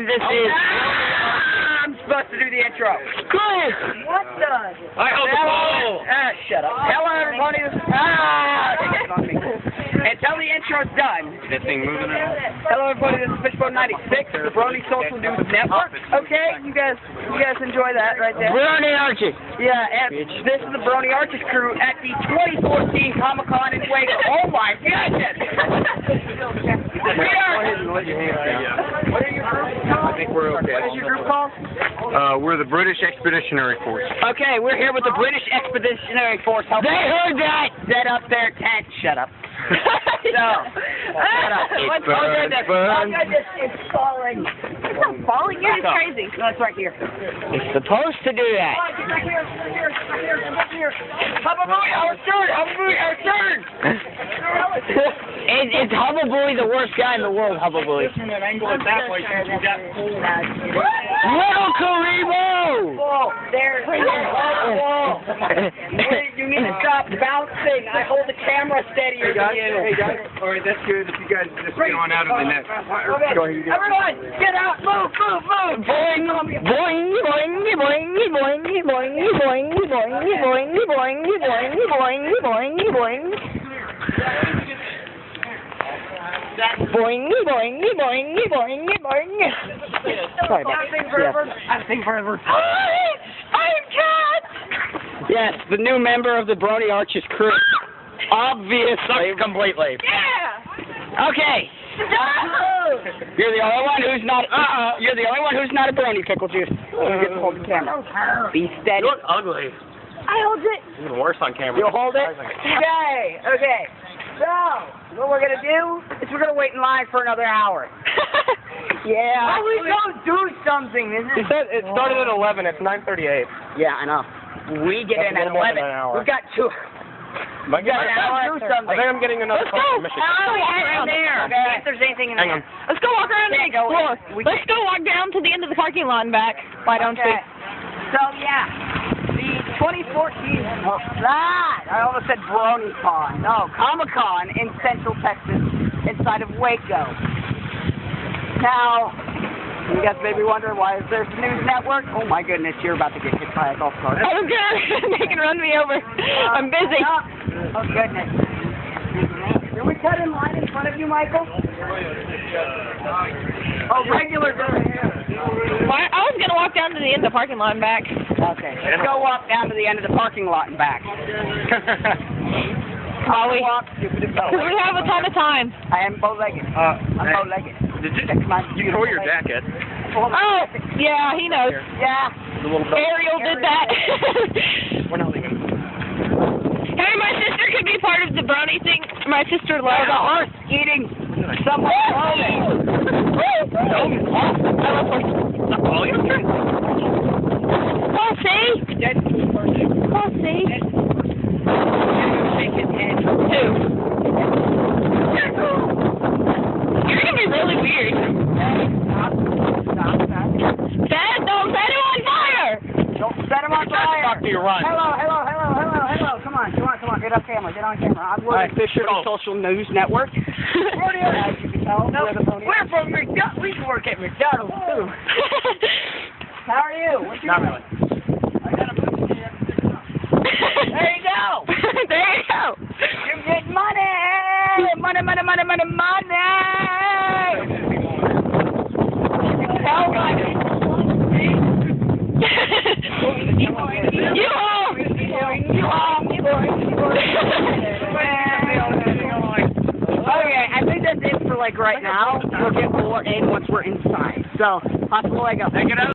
This is... I'm supposed to do the intro. Good. What the? I hold the ball. Shut up. Hello, everybody. This is... Until the intro's done. That thing moving around? Hello, everybody. This is Fishbone 96, the Brony Social News Network. Okay, you guys enjoy that right there. Brony Archie. Yeah, and this is the Brony Arches crew at the 2014 Comic-Con in Waco. Oh my goodness! We are... Let your hands down. What are your groups called? I think we're okay. What is your group called? We're the British Expeditionary Force. Okay, we're here with the British Expeditionary Force. They heard that. Set up their tent. Shut up. So, shut up. It's burn, burn. It's falling. It's not falling yet. It's crazy. No, it's right here. It's supposed to do that. Get back here. Back here. Hubba Booey, our turn. Hubba Booey, our turn. It's Hubba Booey, the worst guy in the world, Hubba Booey. Little Karibo! Whoa, there. Whoa. You need to stop bouncing. I hold the camera steadier than you. Hey guys. All right, that's good. If you guys just get on out of the net. Okay. Go ahead. Everyone, get out. Move. Boing, boing, boing, boing, boing, boing, boing, boing, boing, boing, boing, boing, boing, boing. Boing, boing, boing, boing, boing. Sorry about that. I think forever. I'm cat! Yes, the new member of the Brony Arches crew. Obviously. Completely. Yeah. Okay. You're the only one who's not. You're the only one who's not a Brony pickle juice. You get to hold the camera. Be steady. You look ugly. I hold it. Even worse on camera. You'll hold it. Okay. So, what we're gonna do is we're gonna wait in line for another hour. Yeah. Oh, we don't do something. He said it started at 11. It's 9:38. Yeah, I know. We get in That's at a little more 11. than an hour. We've got two. My God. Do something. I think I'm getting another call from Michigan. Let's go walk around there. Okay. If there's anything in Hang there. on. Let's go walk around and explore. Let's go walk down to the end of the parking lot and back. Why don't we? So, yeah. The 2014, I almost said BronyCon. No, Comic-Con in Central Texas inside of Waco. Now, you guys may be wondering, why is there a news network? Oh my goodness, you're about to get hit by a golf cart. Oh, God. They can run me over. I'm busy. Oh, goodness. Did we cut in line in front of you, Michael? Oh, regular. Why? I was going to walk down to the end of the parking lot and back. Okay, let's go walk down to the end of the parking lot and back. While we Because we have a ton of time. I am bow-legged. I'm bow-legged. You can wear your jacket. Oh, yeah, he knows. Yeah. The little Ariel did that. We're not leaving. Hey, my sister could be part of the Brony thing. My sister loves There's a horse eating someone's clothing. I love horses. Oh, you're okay. Oh, see? Oh, see? Shake his head. Who? You're going to be really weird. Stop. Don't set him on fire! Don't set him on fire. Talk to your run. Hello. Come on. Get on camera. I'm with the Fishbone Social News Network. As you can tell, we're from McDonald's. We can work at McDonald's, too. How are you? What's your Not name? really. I got a boost here. There you go. There you go. You get money. Money. Tell money. Okay, I think that's it for right now. We'll get more in once we're inside. So, hasta luego. Take it out.